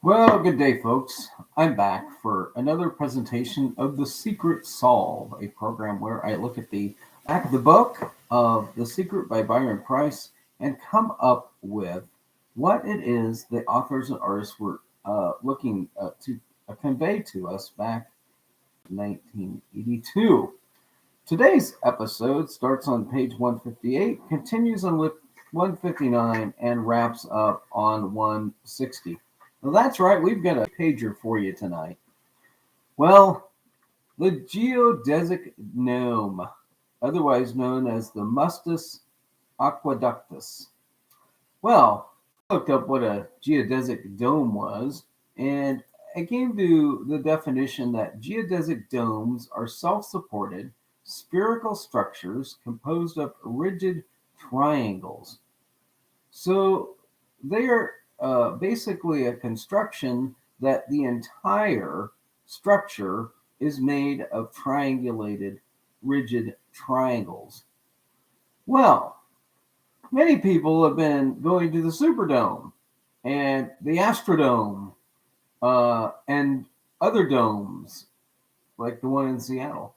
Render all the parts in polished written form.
Well, good day, folks. I'm back for another presentation of The Secret Solve, a program where I look at the back of the book of The Secret by Byron Price and come up with what it is the authors and artists were looking to convey to us back in 1982. Today's episode starts on page 158, continues on with 159, and wraps up on 160. Well, that's right, we've got a pager for you tonight. Well, the geodesic gnome, otherwise known as the Mustus aqueductus. Well, I looked up what a geodesic dome was, and I came to the definition that geodesic domes are self-supported spherical structures composed of rigid triangles. So they are basically a construction that the entire structure is made of triangulated rigid triangles. Well, many people have been going to the Superdome and the Astrodome and other domes like the one in Seattle.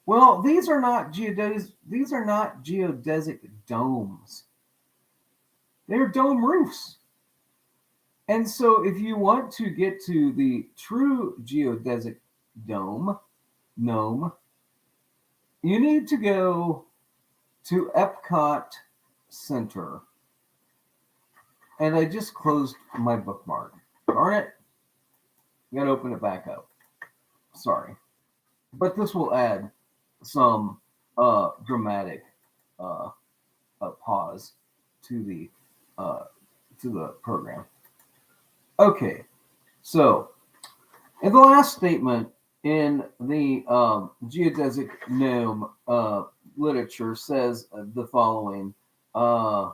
Well, these are not geodesic domes. They're dome roofs. And so if you want to get to the true geodesic gnome, you need to go to Epcot Center. And I just closed my bookmark. Darn it. Got to open it back up. Sorry. But this will add some dramatic pause to the program. Okay, so in the last statement in the geodesic gnome literature says the following: the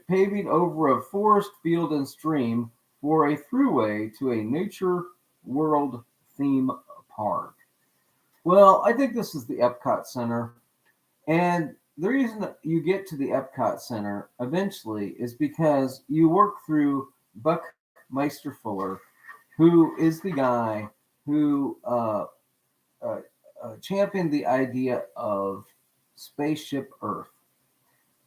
paving over a forest, field, and stream for a throughway to a nature world theme park. Well, I think this is the Epcot Center. And the reason that you get to the Epcot Center eventually is because you work through Buckmiester Fuller, who is the guy who championed the idea of Spaceship Earth.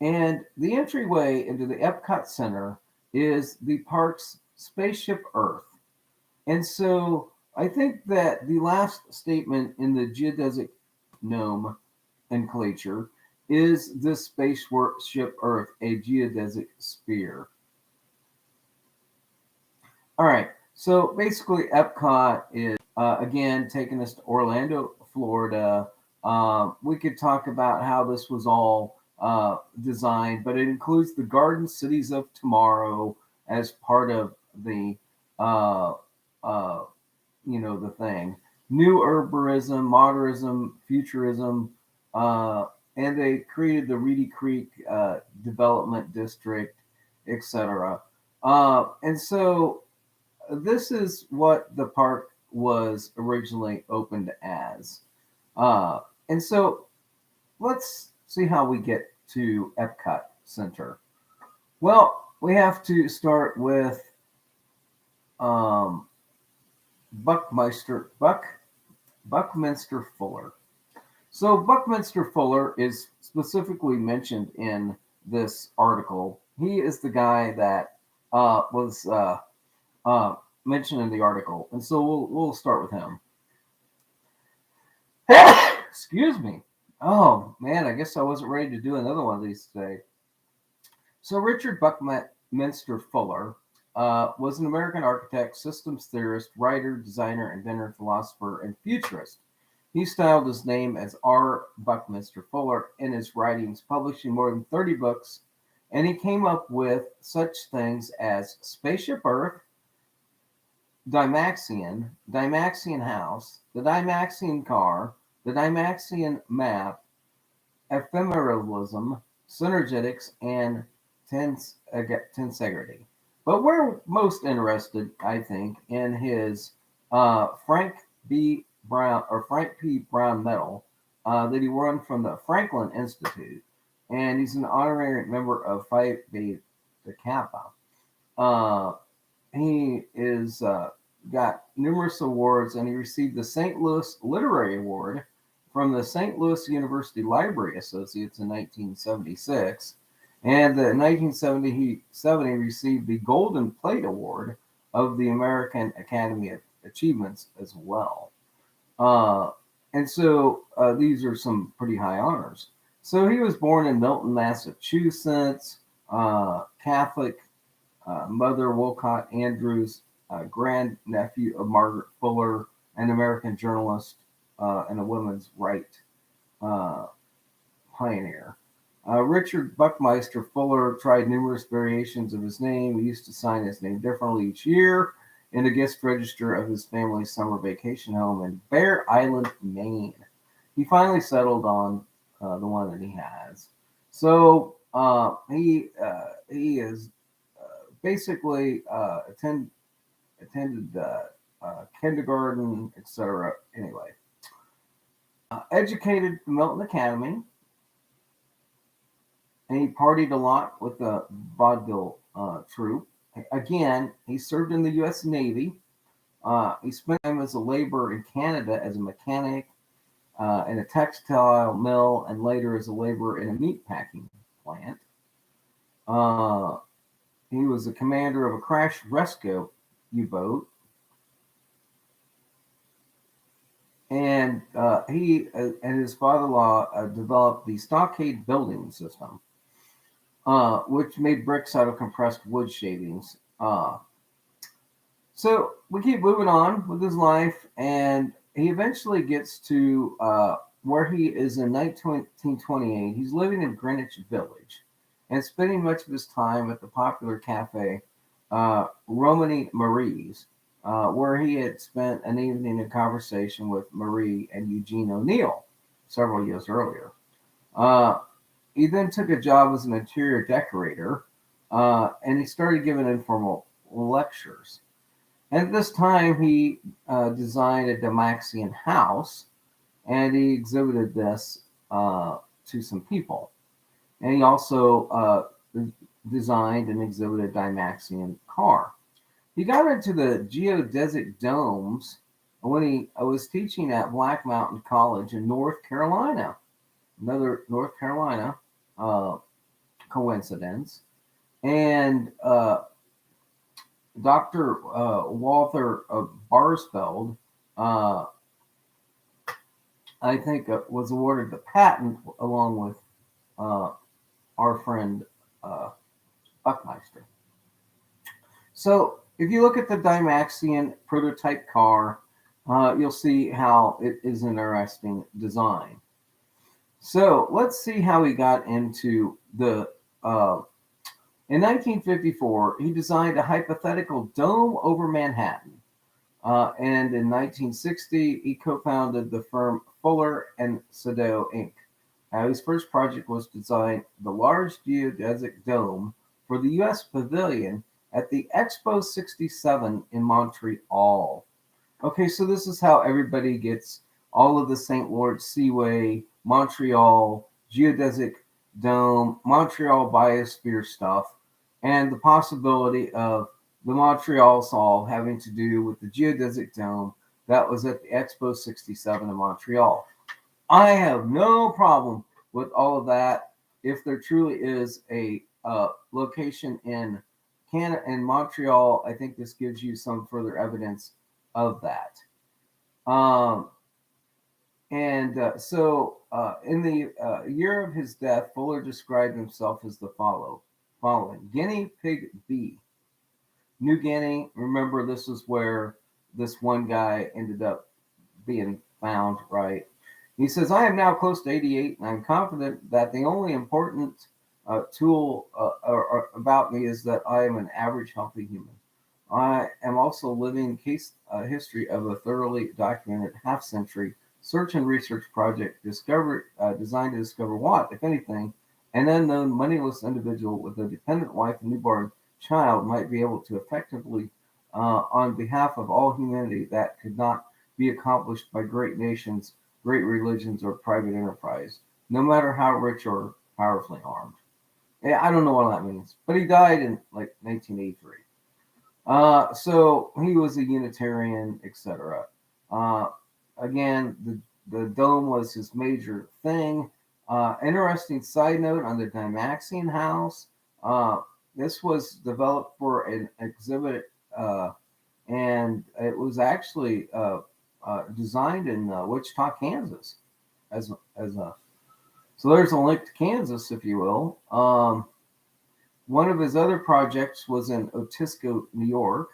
And the entryway into the Epcot Center is the park's Spaceship Earth. And so I think that the last statement in the geodesic gnome nomenclature is this spaceship Earth a geodesic sphere? All right, so basically Epcot is again taking us to Orlando, Florida. We could talk about how this was all designed, but it includes the Garden Cities of Tomorrow as part of the the thing. New urbanism, modernism, futurism, and they created the Reedy Creek Development District, etc. And so this is what the park was originally opened as. And so let's see how we get to Epcot Center. Well, we have to start with Buckminster Fuller. So Buckminster Fuller is specifically mentioned in this article. He is the guy that was mentioned in the article, and so we'll start with him. Excuse me. Oh man, I guess I wasn't ready to do another one of these today. So Richard Buckminster Fuller was an American architect, systems theorist, writer, designer, inventor, philosopher, and futurist. He styled his name as R. Buckminster Fuller in his writings, publishing more than 30 books, and he came up with such things as Spaceship Earth, Dymaxion, Dymaxion House, the Dymaxion Car, the Dymaxion Map, Ephemeralism, Synergetics, and Tensegrity. But we're most interested, I think, in his Frank P. Brown Medal that he won from the Franklin Institute, and he's an honorary member of Phi Beta Kappa. he is got numerous awards, and he received the St. Louis Literary Award from the St. Louis University Library Associates in 1976. And in 1977, he received the Golden Plate Award of the American Academy of Achievements as well. Uh, and so these are some pretty high honors. So he was born in Milton, Massachusetts, Catholic mother Wolcott Andrews, grandnephew of Margaret Fuller, an American journalist and a women's right uh, pioneer. Richard Buckmiester Fuller tried numerous variations of his name. He used to sign his name differently each year in the guest register of his family's summer vacation home in Bear Island, Maine. He finally settled on the one that he has. So he is basically attended kindergarten, etc. Anyway, educated at the Milton Academy, and he partied a lot with the vaudeville troupe. Again, he served in the U.S. Navy. He spent time as a laborer in Canada as a mechanic in a textile mill, and later as a laborer in a meat packing plant. Uh, he was the commander of a crash rescue U-boat, and he and his father-in-law developed the stockade building system, which made bricks out of compressed wood shavings. So we keep moving on with his life, and he eventually gets to where he is in 1928. He's living in Greenwich Village and spending much of his time at the popular cafe Romany Marie's, where he had spent an evening in conversation with Marie and Eugene O'Neill several years earlier. Uh, he then took a job as an interior decorator, and he started giving informal lectures. And at this time, he designed a Dymaxion house, and he exhibited this to some people. And he also designed and exhibited a Dymaxion car. He got into the geodesic domes when he was teaching at Black Mountain College in North Carolina. Another North Carolina uh, coincidence. And Dr. Walther Barsfeld, uh, I think, was awarded the patent along with uh, our friend Buckmeister. So, if you look at the Dymaxion prototype car, you'll see how it is an interesting design. So, let's see how he got into the in 1954, he designed a hypothetical dome over Manhattan. And in 1960, he co-founded the firm Fuller and Sodao Inc. His first project was to design the large geodesic dome for the U.S. Pavilion at the Expo 67 in Montreal. Okay, so this is how everybody gets all of the St. Lawrence Seaway, Montreal, Geodesic Dome, Montreal Biosphere stuff, and the possibility of the Montreal Sol having to do with the Geodesic Dome that was at the Expo 67 in Montreal. I have no problem with all of that if there truly is a location in Canada and Montreal. I think this gives you some further evidence of that. Um, and in the year of his death, Fuller described himself as the following Guinea Pig B. New Guinea, remember, this is where this one guy ended up being found, right? He says, I am now close to 88, and I'm confident that the only important tool about me is that I am an average healthy human. I am also living case history of a thoroughly documented half-century search and research project designed to discover what, if anything, an unknown moneyless individual with a dependent wife and newborn child might be able to effectively, on behalf of all humanity, that could not be accomplished by great nations, great religions, or private enterprise, no matter how rich or powerfully armed. Yeah, I don't know what that means, but he died in like 1983. So he was a Unitarian, etc. Uh, again, the dome was his major thing. Interesting side note on the Dymaxion house. Uh, this was developed for an exhibit, and it was actually designed in Wichita, Kansas. As a So there's a link to Kansas, if you will. One of his other projects was in Otisco, New York.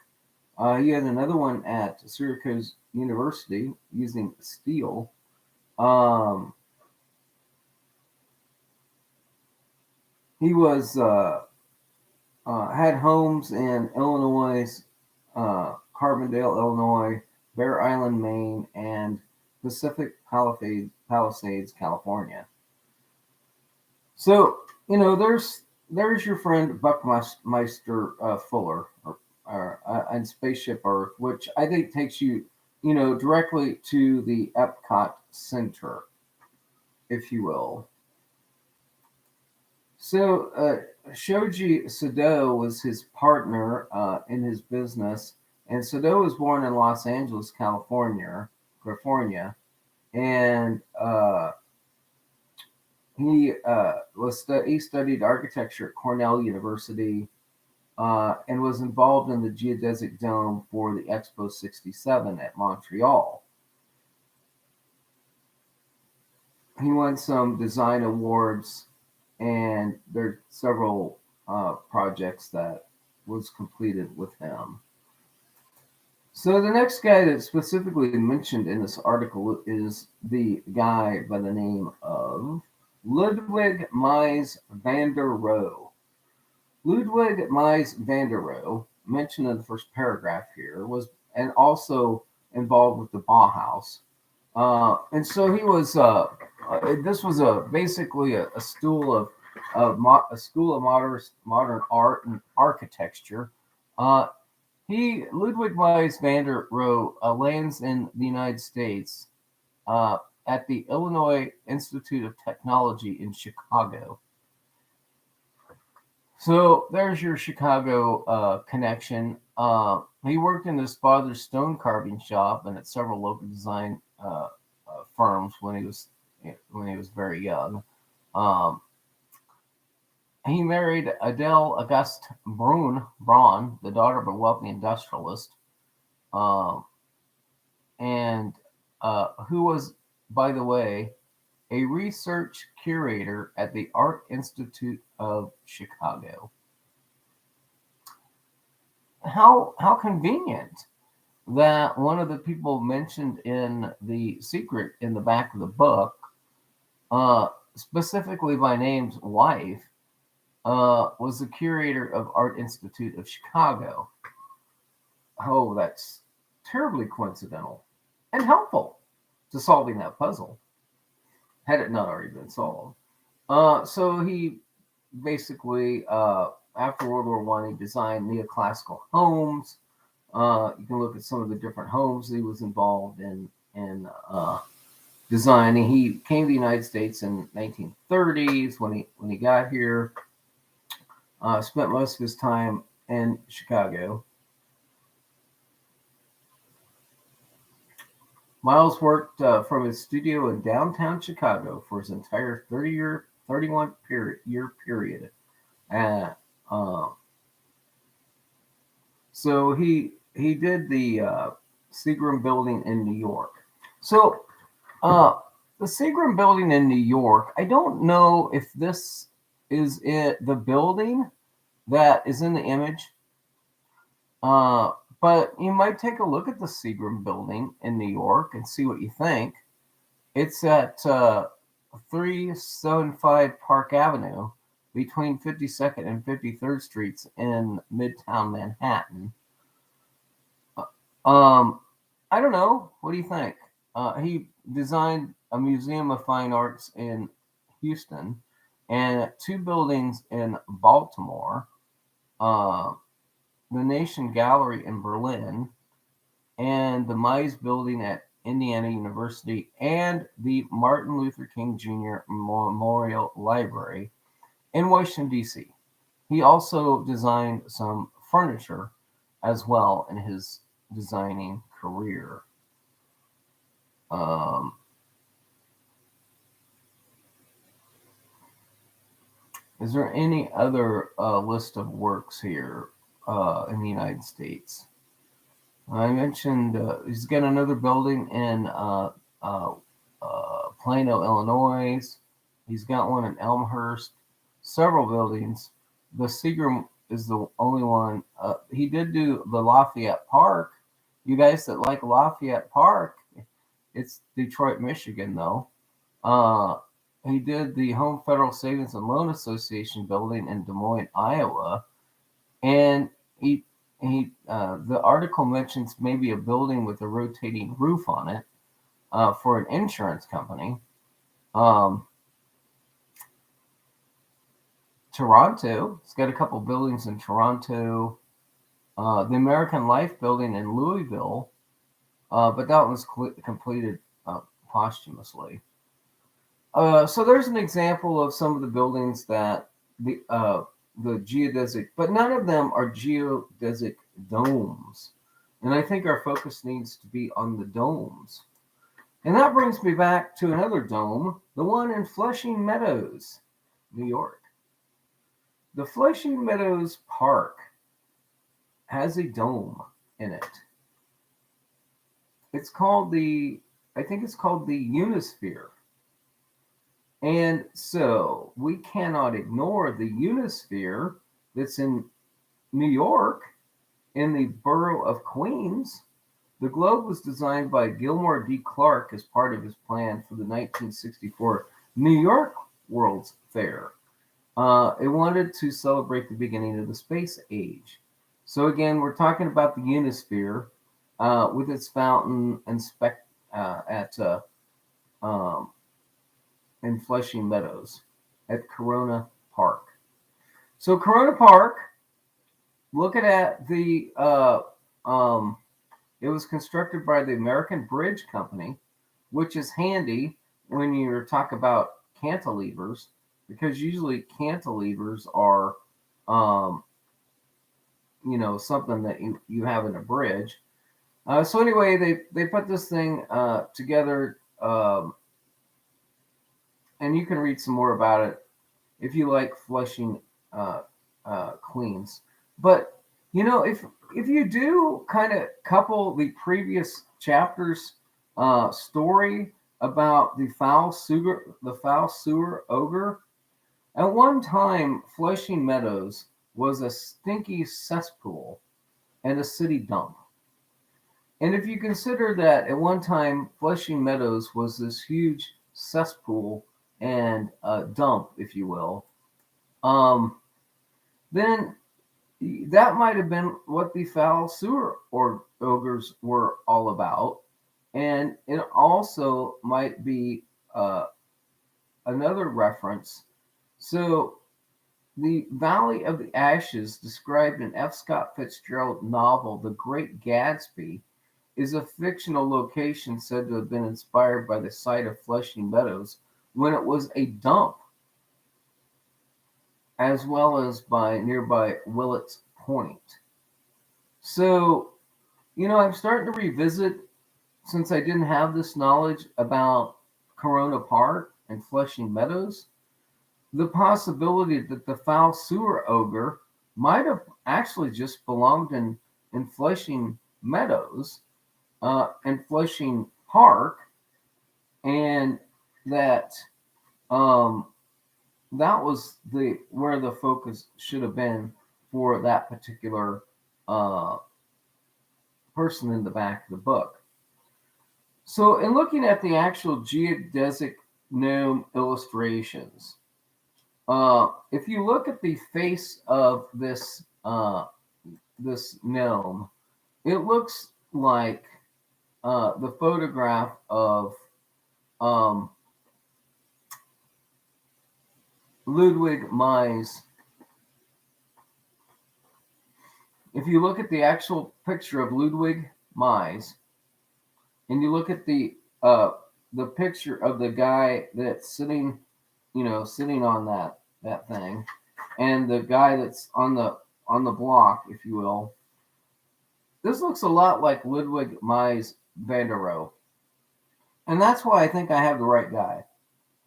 He had another one at Syracuse University using steel. Um, he was had homes in Illinois, Carbondale, Illinois, Bear Island, Maine, and Pacific Palisades, California. So there's your friend Buckmeister Fuller, and Spaceship Earth, which I think takes you, directly to the Epcot Center, if you will. So Shoji Sado was his partner in his business, and Sado was born in Los Angeles, California, and he studied architecture at Cornell University, and was involved in the Geodesic Dome for the Expo 67 at Montreal. He won some design awards, and there are several projects that was completed with him. So the next guy that's specifically mentioned in this article is the guy by the name of Ludwig Mies van der Rohe. Ludwig Mies van der Rohe, mentioned in the first paragraph here, was and also involved with the Bauhaus. And so he was. This was basically a school of modern art and architecture. Ludwig Mies van der Rohe lands in the United States at the Illinois Institute of Technology in Chicago. So there's your Chicago connection. He worked in his father's stone carving shop and at several local design firms when he was very young. Um, he married Adele Auguste Braun, the daughter of a wealthy industrialist, um, and who was, by the way, a research curator at the Art Institute of Chicago. How convenient that one of the people mentioned in the secret in the back of the book, specifically by name's wife, was the curator of Art Institute of Chicago. Oh, that's terribly coincidental and helpful to solving that puzzle, had it not already been solved. So he basically, after World War One, he designed neoclassical homes. You can look at some of the different homes he was involved in designing. He came to the United States in 1930s when he got here. Spent most of his time in Chicago. Miles worked from his studio in downtown Chicago for his entire 31 year period. Uh, uh, so he did the Seagram Building in New York. So the Seagram Building in New York, I don't know if this is the building that is in the image, but you might take a look at the Seagram Building in New York and see what you think. It's at 375 Park Avenue between 52nd and 53rd Streets in Midtown Manhattan. I don't know. What do you think? He designed a Museum of Fine Arts in Houston and two buildings in Baltimore, the Nation Gallery in Berlin, and the Mies Building at Indiana University, and the Martin Luther King Jr. Memorial Library in Washington, D.C. He also designed some furniture as well in his designing career. Is there any other list of works here in the United States? I mentioned he's got another building in Plano, Illinois. He's got one in Elmhurst. Several buildings. The Seagram is the only one. He did do the Lafayette Park. You guys that like Lafayette Park, it's Detroit, Michigan, though. He did the Home Federal Savings and Loan Association building in Des Moines, Iowa, and the article mentions maybe a building with a rotating roof on it for an insurance company. Toronto, it's got a couple buildings in Toronto. The American Life building in Louisville, but that was completed posthumously. So there's an example of some of the buildings that the geodesic, but none of them are geodesic domes. And I think our focus needs to be on the domes. And that brings me back to another dome, the one in Flushing Meadows, New York. The Flushing Meadows Park has a dome in it. I think it's called the Unisphere. And so we cannot ignore the Unisphere that's in New York, in the borough of Queens. The globe was designed by Gilmore D. Clark as part of his plan for the 1964 New York World's Fair. It wanted to celebrate the beginning of the space age. So again, we're talking about the Unisphere with its fountain and in Flushing Meadows at Corona Park. So Corona Park, looking at the, it was constructed by the American Bridge Company, which is handy when you talk about cantilevers, because usually cantilevers are, something that you have in a bridge. So anyway, they put this thing together. And you can read some more about it if you like Flushing, Queens. But if you do kind of couple the previous chapter's story about the foul sewer ogre, at one time Flushing Meadows was a stinky cesspool and a city dump. And if you consider that at one time Flushing Meadows was this huge cesspool and dump, if you will, then that might have been what the foul sewer ogres were all about. And it also might be another reference. So the Valley of the Ashes, described in F. Scott Fitzgerald's novel The Great Gatsby, is a fictional location said to have been inspired by the site of Flushing Meadows when it was a dump, as well as by nearby Willets Point. So, I'm starting to revisit, since I didn't have this knowledge about Corona Park and Flushing Meadows, the possibility that the foul sewer ogre might have actually just belonged in Flushing Meadows and Flushing Park, and that that was where the focus should have been for that particular person in the back of the book. So in looking at the actual geodesic gnome illustrations, if you look at the face of this gnome, it looks like the photograph of Ludwig Mies. If you look at the actual picture of Ludwig Mies, and you look at the picture of the guy that's sitting on that thing, and the guy that's on the block, if you will, This looks a lot like Ludwig Mies van der Rohe. And that's why I think I have the right guy.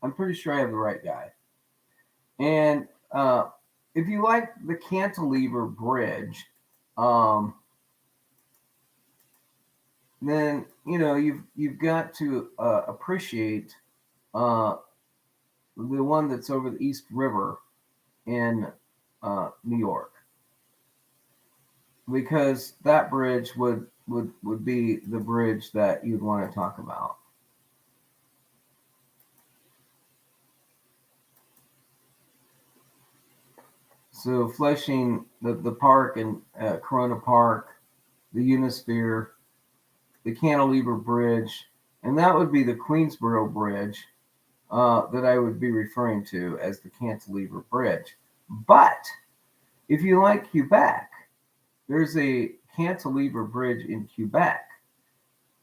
I'm pretty sure I have the right guy. And if you like the cantilever bridge, um, then you've got to appreciate the one that's over the East River in New York, because that bridge would be the bridge that you'd want to talk about. So Flushing, the park in Corona Park, the Unisphere, the Cantilever Bridge, and that would be the Queensboro Bridge that I would be referring to as the Cantilever Bridge. But if you like Quebec, there's a Cantilever Bridge in Quebec,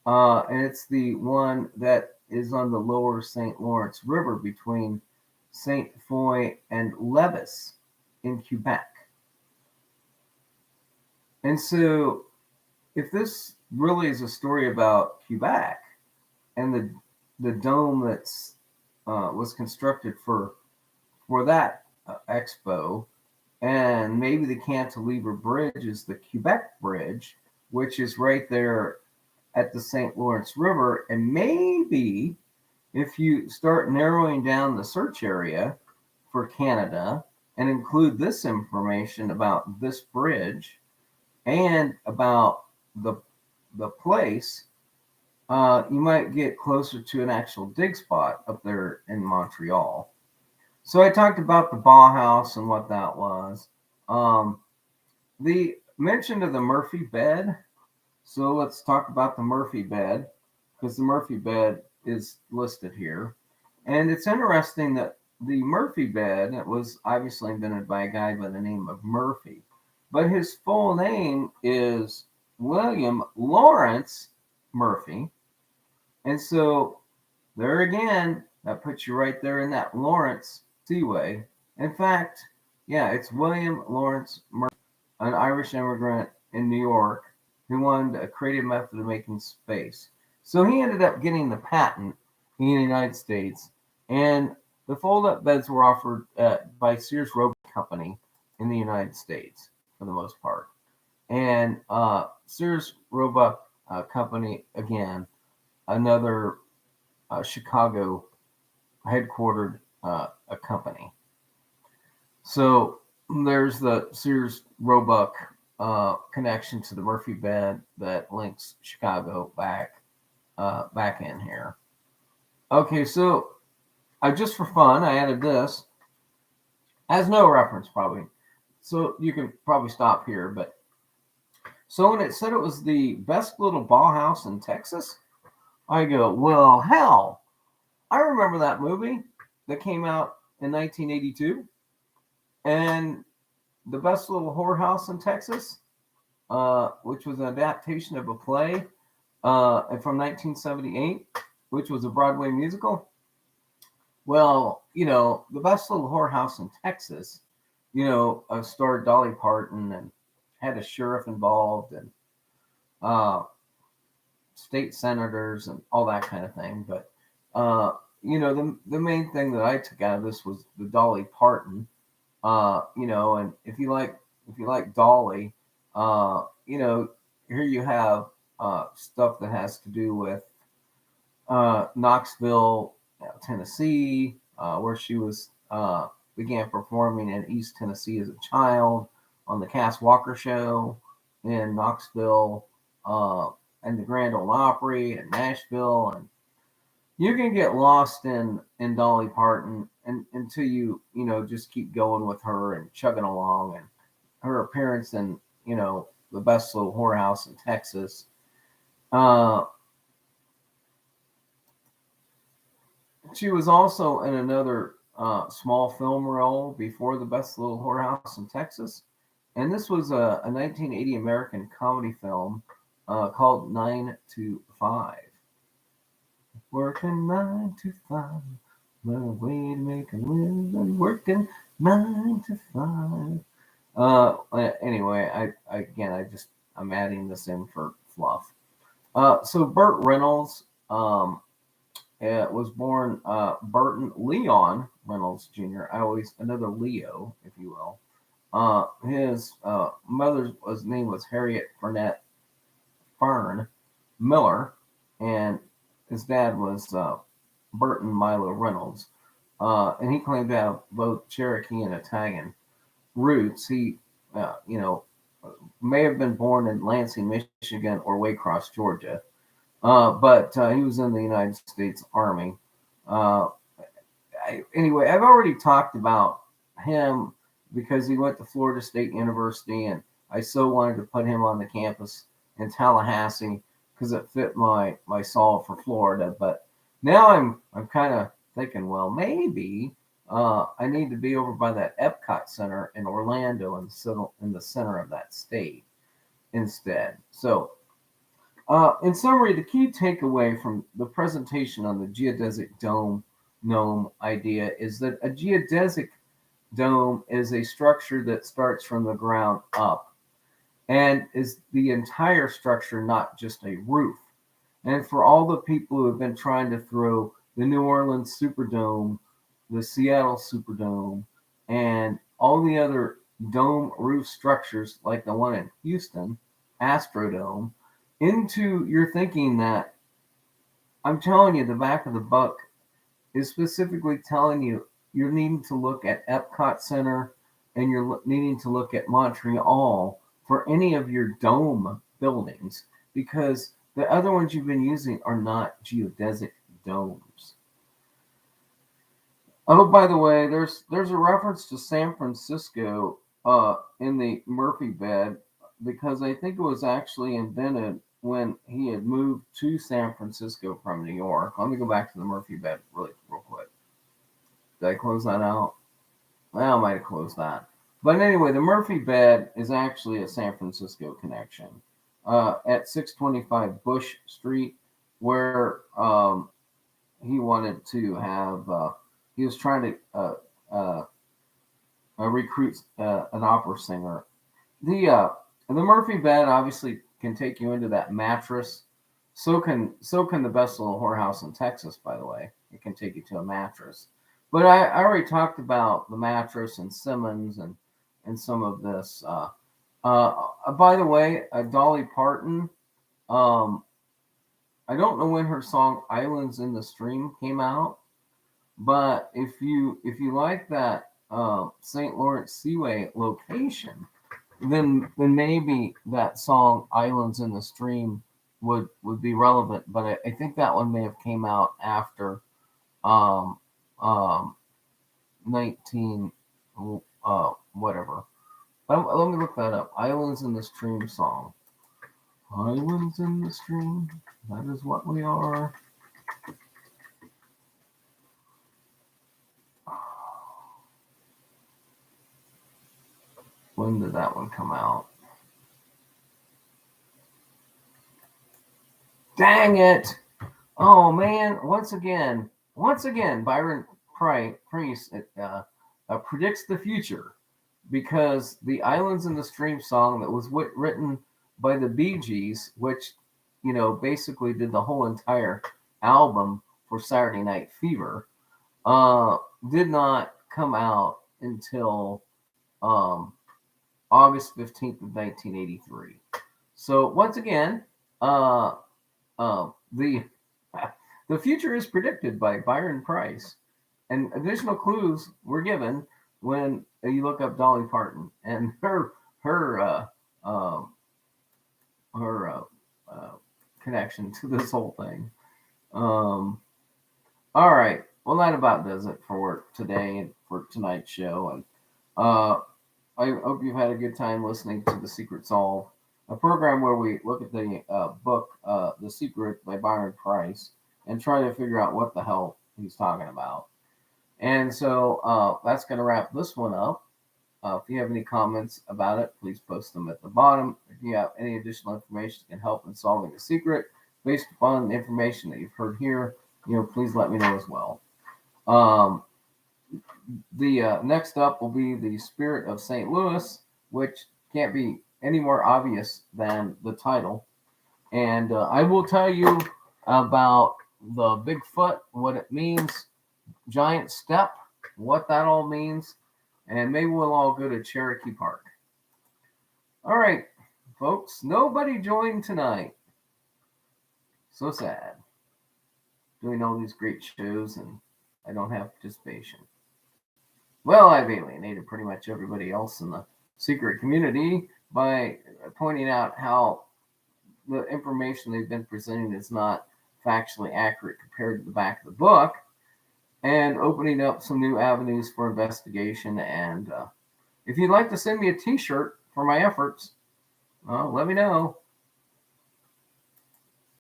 and it's the one that is on the lower St. Lawrence River between St. Foy and Levis in Quebec. And so, if this really is a story about Quebec and the dome that's was constructed for that expo, and maybe the Cantilever Bridge is the Quebec Bridge, which is right there at the St. Lawrence River, and maybe if you start narrowing down the search area for Canada and include this information about this bridge and about the place, you might get closer to an actual dig spot up there in Montreal. So I talked about the Bauhaus and what that was. The mention of the Murphy bed. So let's talk about the Murphy bed, because the Murphy bed is listed here. And it's interesting that the Murphy bed was obviously invented by a guy by the name of Murphy, but his full name is William Lawrence Murphy. And so there again, that puts you right there in that Lawrence Seaway. In fact, yeah, it's William Lawrence Murphy, an Irish immigrant in New York who wanted a creative method of making space. So he ended up getting the patent in the United States, and the fold-up beds were offered by Sears Roebuck Company in the United States for the most part. And Sears Roebuck Company, again, another Chicago headquartered a company. So there's the Sears Roebuck connection to the Murphy bed that links Chicago back in here. Okay, so just for fun, I added this. Has no reference probably, so you can probably stop here. But so when it said it was the best little Bauhaus in Texas, I go, well, hell, I remember that movie that came out in 1982, and the best little whorehouse in Texas, which was an adaptation of a play from 1978, which was a Broadway musical. Well, the best little whorehouse in Texas, starred Dolly Parton and had a sheriff involved and state senators and all that kind of thing. But the main thing that I took out of this was the Dolly Parton. And if you like Dolly, here you have stuff that has to do with Knoxville, Tennessee, where she was began performing in East Tennessee as a child on the Cass Walker Show in Knoxville, and the Grand Ole Opry in Nashville, and you can get lost in Dolly Parton until you just keep going with her and chugging along, and her appearance in the best little whorehouse in Texas. She was also in another small film role before the best little whorehouse in Texas, and this was a 1980 American comedy film called 9 to 5. Working 9 to 5, my way to make a living. Working 9 to 5. Anyway, I just I'm adding this in for fluff. So Burt Reynolds was born Burton Leon Reynolds Jr. Another Leo, if you will. His mother's name was Harriet Fern Miller, and his dad was Burton Milo Reynolds. And he claimed to have both Cherokee and Italian roots. He, may have been born in Lansing, Michigan, or Waycross, Georgia. But he was in the United States Army. Anyway, I've already talked about him because he went to Florida State University, and I so wanted to put him on the campus in Tallahassee because it fit my solve for Florida. But now I'm kind of thinking, well, maybe I need to be over by that Epcot Center in Orlando and settle in the center of that state instead. So, in summary, the key takeaway from the presentation on the geodesic gnome idea is that a geodesic dome is a structure that starts from the ground up and is the entire structure, not just a roof. And for all the people who have been trying to throw the New Orleans Superdome, the Seattle Superdome, and all the other dome roof structures like the one in Houston, Astrodome, into your thinking that, I'm telling you, the back of the book is specifically telling you you're needing to look at Epcot Center and you're needing to look at Montreal for any of your dome buildings, because the other ones you've been using are not geodesic domes. Oh, by the way, there's a reference to San Francisco in the Murphy bed, because I think it was actually invented when he had moved to San Francisco from New York. Let me go back to the Murphy bed real quick. Did I close that out? Well, I might have closed that. But anyway, the Murphy bed is actually a San Francisco connection at 625 Bush Street, where he wanted to have, he was trying to recruit an opera singer. The Murphy bed obviously can take you into that mattress. So can the best little whorehouse in Texas, by the way. It can take you to a mattress. But I already talked about the mattress and Simmons and some of this. By the way, Dolly Parton. I don't know when her song "Islands in the Stream" came out, but if you like that St. Lawrence Seaway location, then maybe that song "Islands in the Stream" would be relevant. But I think that one may have came out after 19 whatever. Let me look that up. Islands in the Stream song. Islands in the Stream. That is what we are. When did that one come out? Dang it! Oh man! Once again, Byron Priest predicts the future, because the Islands in the Stream song that was written by the Bee Gees, which basically did the whole entire album for Saturday Night Fever, did not come out until August 15th of 1983. So once again, the future is predicted by Byron Price, and additional clues were given when you look up Dolly Parton and her connection to this whole thing. All right. Well, that about does it for today and for tonight's show. And I hope you've had a good time listening to The Secret Solve, a program where we look at the book, The Secret by Byron Price, and try to figure out what the hell he's talking about. And so that's going to wrap this one up. If you have any comments about it, please post them at the bottom. If you have any additional information that can help in solving the secret based upon the information that you've heard here, please let me know as well. The next up will be the Spirit of St. Louis, which can't be any more obvious than the title. And I will tell you about the Bigfoot, what it means, giant step, what that all means, and maybe we'll all go to Cherokee Park. All right, folks, nobody joined tonight. So sad. Doing all these great shows and I don't have participation. Well, I've alienated pretty much everybody else in the secret community by pointing out how the information they've been presenting is not factually accurate compared to the back of the book, and opening up some new avenues for investigation. And if you'd like to send me a t-shirt for my efforts, let me know.